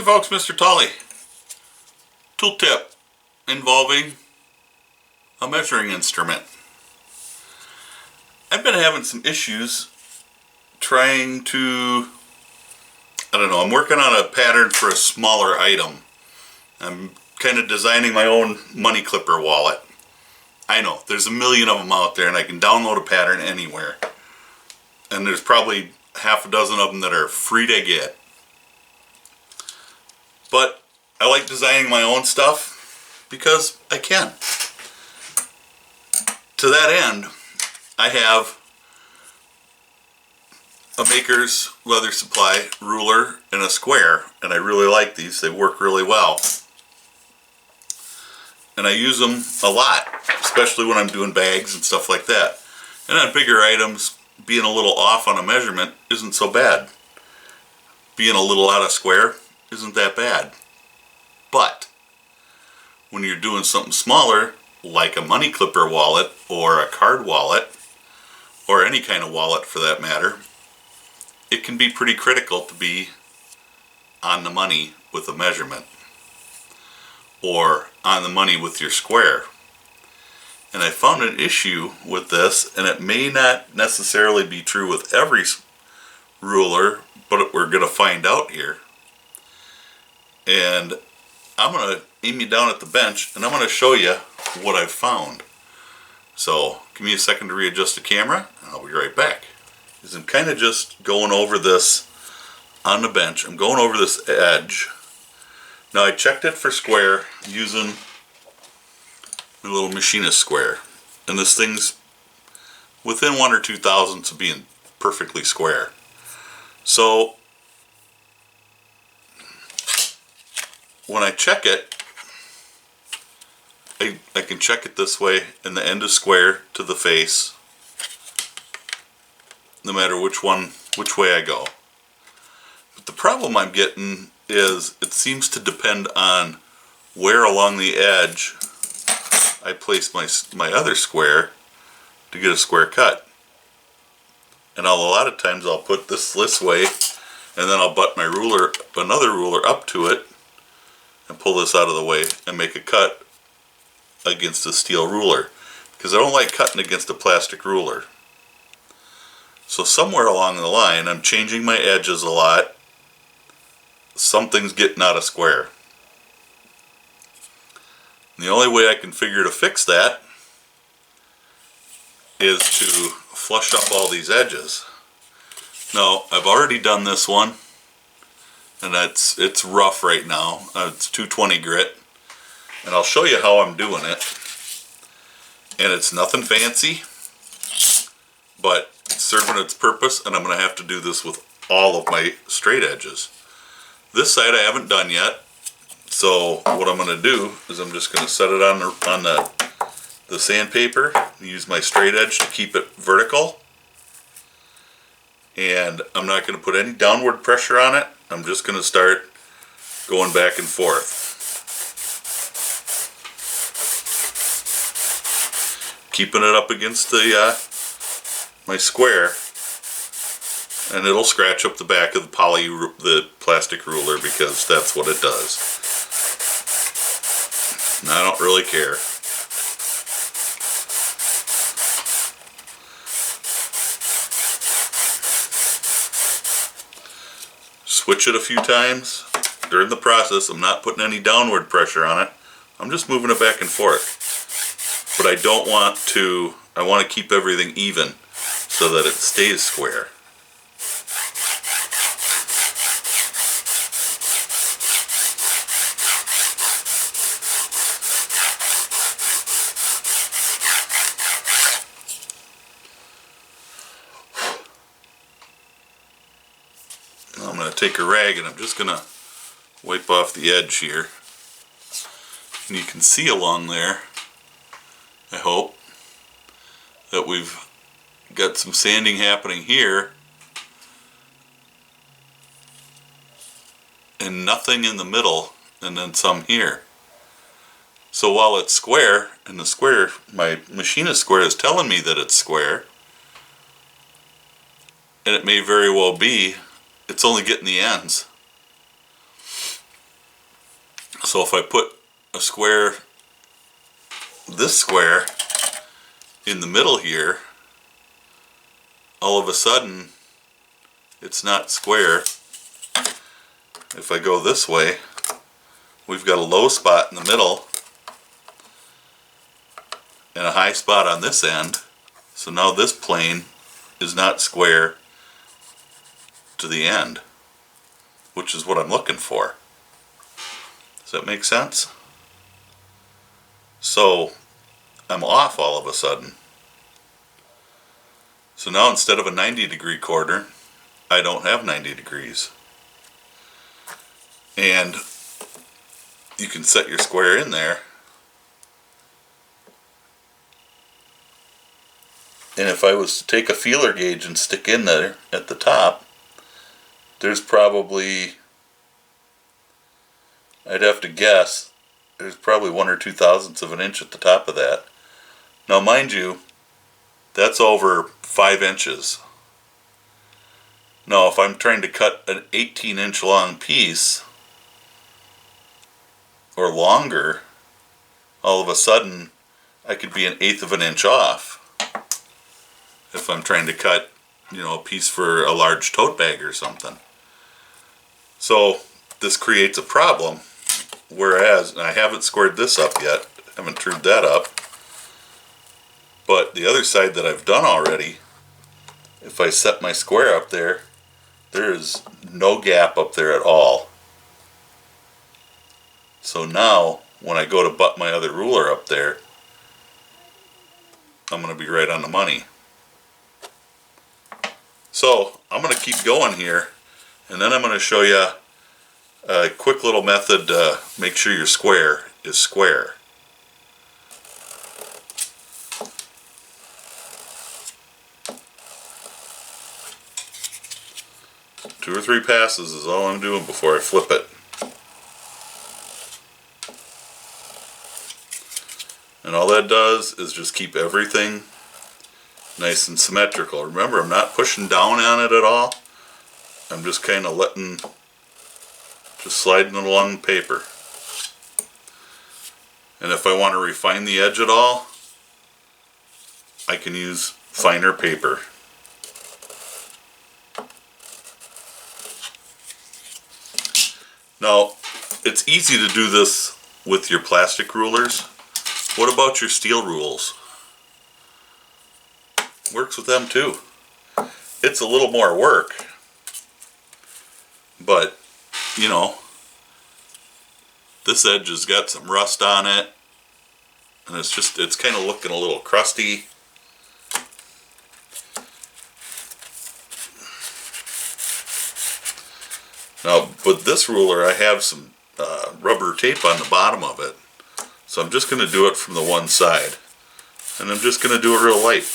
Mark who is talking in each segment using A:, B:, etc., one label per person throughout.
A: Hey folks, Mr. Tolly. Tool tip involving a measuring instrument. I've been having some issues trying to, I'm working on a pattern for a smaller item. I'm kind of designing my own money clipper wallet. I know, there's a million of them out there and I can download a pattern anywhere. And there's probably half a dozen of them that are free to get. But I like designing my own stuff because I can. To that end, I have a Maker's Leather Supply ruler and a square, and I really like these. They work really well. And I use them a lot, especially when I'm doing bags and stuff like that. And on bigger items, being a little off on a measurement isn't so bad. Being a little out of square isn't that bad. But when you're doing something smaller, like a money clipper wallet or a card wallet, or any kind of wallet for that matter, it can be pretty critical to be on the money with a measurement, or on the money with your square. And I found an issue with this, and it may not necessarily be true with every ruler, but we're going to find out here. And I'm going to aim you down at the bench, and I'm going to show you what I've found. So give me a second to readjust the camera, and I'll be right back. Because I'm kind of just going over this on the bench. I'm going over this edge. Now I checked it for square using a little machinist square, and this thing's within 1 or 2 thousandths of being perfectly square. So when I check it, I can check it this way, and the end is square to the face, no matter which way I go. But the problem I'm getting is it seems to depend on where along the edge I place my other square to get a square cut. And a lot of times I'll put this way, and then I'll butt my ruler, another ruler up to it, and pull this out of the way and make a cut against a steel ruler, because I don't like cutting against a plastic ruler. So somewhere along the line I'm changing my edges a lot. Something's getting out of square. And the only way I can figure to fix that is to flush up all these edges. Now I've already done this one, and it's rough right now. It's 220 grit, and I'll show you how I'm doing it. And it's nothing fancy, but it's serving its purpose, and I'm going to have to do this with all of my straight edges. This side I haven't done yet, so what I'm going to do is I'm just going to set it on the sandpaper, use my straight edge to keep it vertical, and I'm not going to put any downward pressure on it. I'm just going to start going back and forth. Keeping it up against my square, and it'll scratch up the back of the plastic ruler, because that's what it does. And I don't really care. Switch it a few times. During the process, I'm not putting any downward pressure on it. I'm just moving it back and forth. But I don't want to, I want to keep everything even so that it stays square. Now I'm going to take a rag and I'm just going to wipe off the edge here. And you can see along there, I hope, that we've got some sanding happening here and nothing in the middle, and then some here. So while it's square, and the square, my machinist square is telling me that it's square, and it may very well be, it's only getting the ends. So if I put a square, this square, in the middle here, all of a sudden it's not square. If I go this way, we've got a low spot in the middle and a high spot on this end. So now this plane is not square to the end, which is what I'm looking for. Does that make sense? So I'm off all of a sudden. So now instead of a 90-degree corner, I don't have 90 degrees. And you can set your square in there. And if I was to take a feeler gauge and stick in there at the top, there's probably, I'd have to guess, there's probably 1 or 2 thousandths of an inch at the top of that. Now mind you, that's over 5 inches. Now if I'm trying to cut an 18-inch long piece, or longer, all of a sudden I could be 1/8 of an inch off if I'm trying to cut, a piece for a large tote bag or something. So this creates a problem, whereas, and I haven't squared this up yet, haven't trued that up, but the other side that I've done already, if I set my square up there, there is no gap up there at all. So now, when I go to butt my other ruler up there, I'm going to be right on the money. So, I'm going to keep going here, and then I'm going to show you a quick little method to make sure your square is square. Two or three passes is all I'm doing before I flip it. And all that does is just keep everything nice and symmetrical. Remember, I'm not pushing down on it at all. I'm just kind of just sliding it along the paper. And if I want to refine the edge at all, I can use finer paper. Now, it's easy to do this with your plastic rulers. What about your steel rules? Works with them too. It's a little more work, but this edge has got some rust on it, and it's kind of looking a little crusty. Now, with this ruler, I have some rubber tape on the bottom of it, so I'm just going to do it from the one side, and I'm just going to do it real light.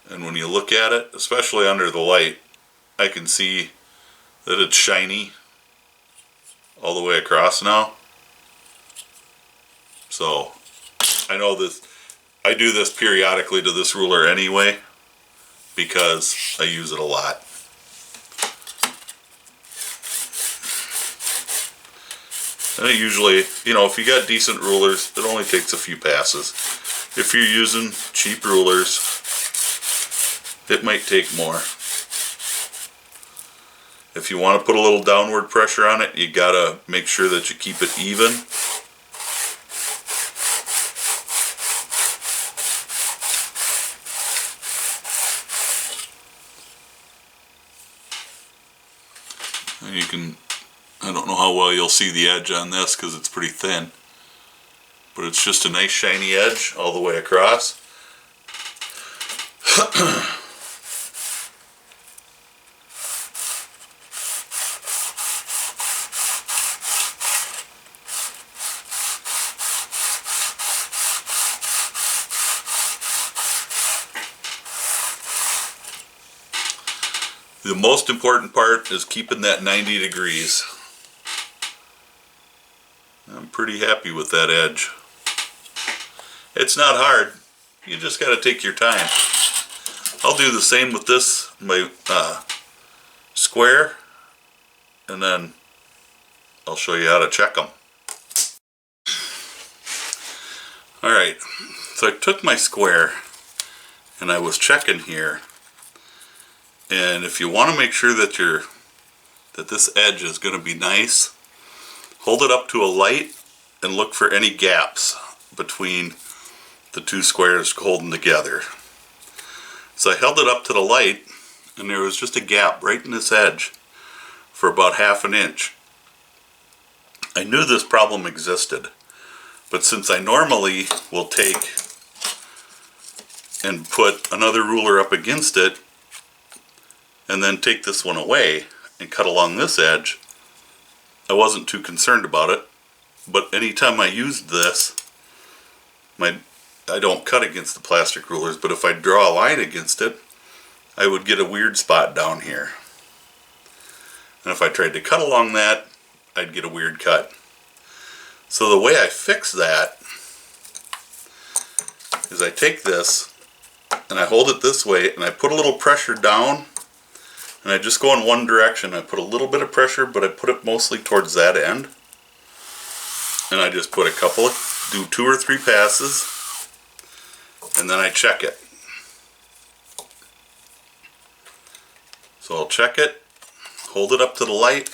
A: And when you look at it, especially under the light, I can see that it's shiny all the way across now. So I know this, I do this periodically to this ruler anyway because I use it a lot. And it usually, if you got decent rulers, it only takes a few passes. If you're using cheap rulers, it might take more. If you want to put a little downward pressure on it, you gotta make sure that you keep it even. And you can, I don't know how well you'll see the edge on this because it's pretty thin, but it's just a nice shiny edge all the way across. The most important part is keeping that 90 degrees. I'm pretty happy with that edge. It's not hard. You just got to take your time. I'll do the same with this, my square, and then I'll show you how to check them. Alright, so I took my square and I was checking here, and if you want to make sure that this edge is going to be nice, hold it up to a light and look for any gaps between the two squares holding together. So I held it up to the light and there was just a gap right in this edge for about ½ an inch. I knew this problem existed, but since I normally will take and put another ruler up against it and then take this one away and cut along this edge, I wasn't too concerned about it. But anytime I used this, I don't cut against the plastic rulers, but if I draw a line against it, I would get a weird spot down here. And if I tried to cut along that, I'd get a weird cut. So the way I fix that is I take this and I hold it this way and I put a little pressure down and I just go in one direction. I put a little bit of pressure, but I put it mostly towards that end. And I just put do 2 or 3 passes, and then I check it. So I'll check it, hold it up to the light,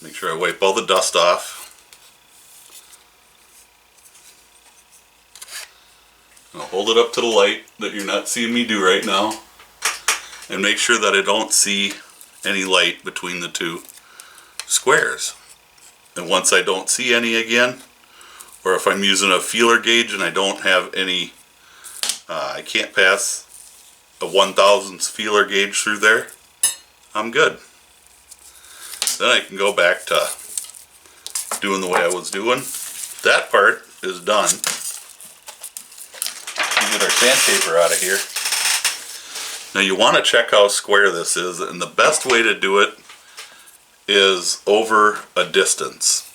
A: make sure I wipe all the dust off. I'll hold it up to the light that you're not seeing me do right now, and make sure that I don't see any light between the two squares. And once I don't see any again, or if I'm using a feeler gauge and I don't have any, I can't pass a 1/1000th feeler gauge through there, I'm good. Then I can go back to doing the way I was doing. That part is done. We'll get our sandpaper out of here. Now you want to check how square this is, and the best way to do it is over a distance.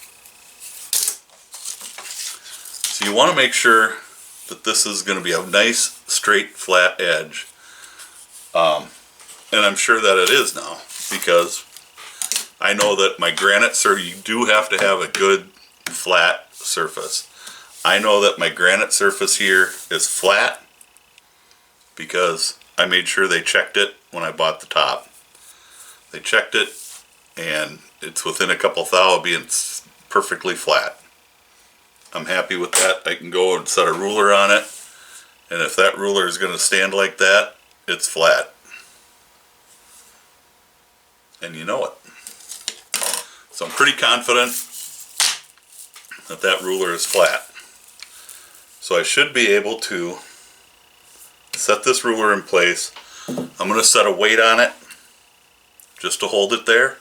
A: So you want to make sure that this is going to be a nice straight flat edge, and I'm sure that it is now, because I know that my granite, you do have to have a good flat surface. I know that my granite surface here is flat because I made sure they checked it when I bought the top. They checked it, and it's within a couple thou of being perfectly flat. I'm happy with that. I can go and set a ruler on it, and if that ruler is going to stand like that, it's flat. And you know it. So I'm pretty confident that that ruler is flat. So I should be able to set this ruler in place. I'm going to set a weight on it just to hold it there.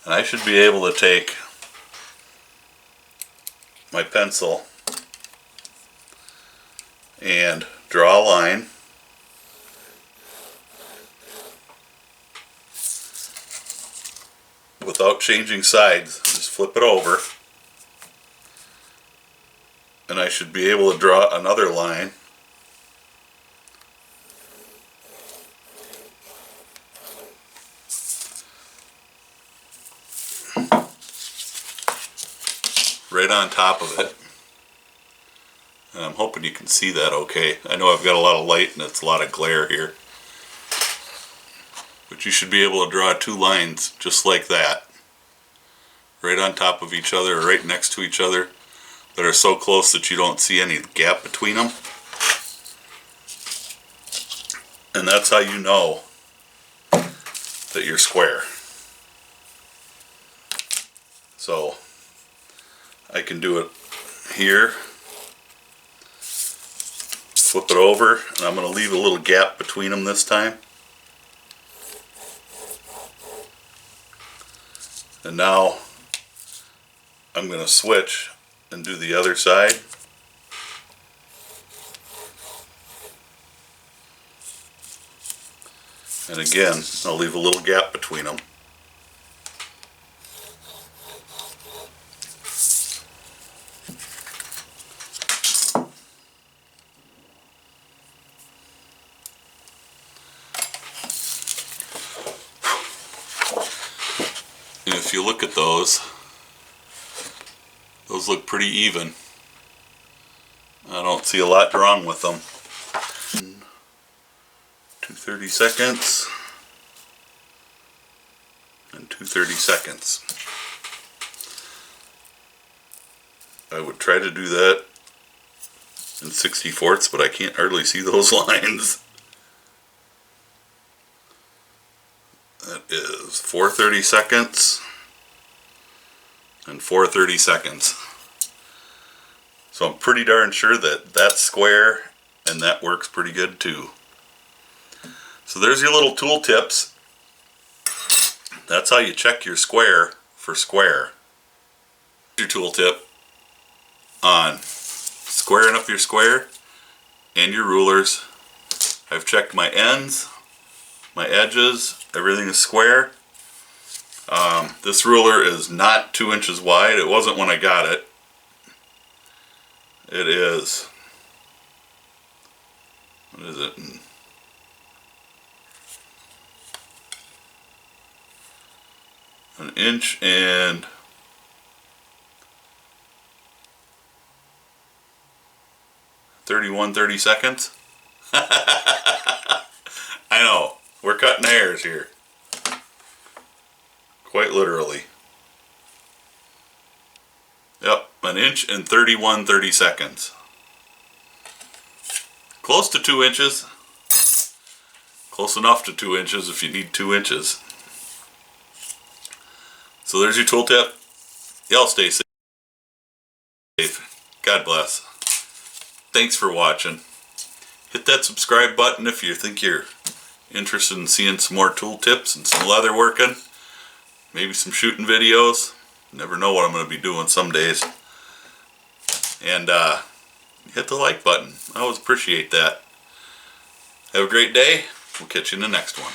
A: And I should be able to take my pencil and draw a line. Without changing sides, just flip it over. And I should be able to draw another line. Right on top of it. And I'm hoping you can see that okay. I know I've got a lot of light and it's a lot of glare here. But you should be able to draw 2 lines just like that. Right on top of each other, or right next to each other, that are so close that you don't see any gap between them. And that's how you know that you're square. So I can do it here, flip it over, and I'm going to leave a little gap between them this time. And now I'm going to switch and do the other side. And again, I'll leave a little gap between them. And if you look at those look pretty even. I don't see a lot wrong with them. 230 seconds and 230 seconds. I would try to do that in 64ths, but I can't hardly see those lines. That is 430 seconds and 430 seconds. So I'm pretty darn sure that that's square and that works pretty good too. So there's your little tool tips. That's how you check your square for square. Your tool tip on squaring up your square and your rulers. I've checked my ends, my edges, everything is square. This ruler is not 2 inches wide. It wasn't when I got it. It is, what is it? An inch and 30 seconds. I know, we're cutting hairs here. Quite literally. Yep, an inch and 30 seconds. Close to 2 inches. Close enough to 2 inches if you need 2 inches. So there's your tool tip. Y'all stay safe. God bless. Thanks for watching. Hit that subscribe button if you think you're interested in seeing some more tool tips and some leather working. Maybe some shooting videos. Never know what I'm going to be doing some days. And hit the like button. I always appreciate that. Have a great day. We'll catch you in the next one.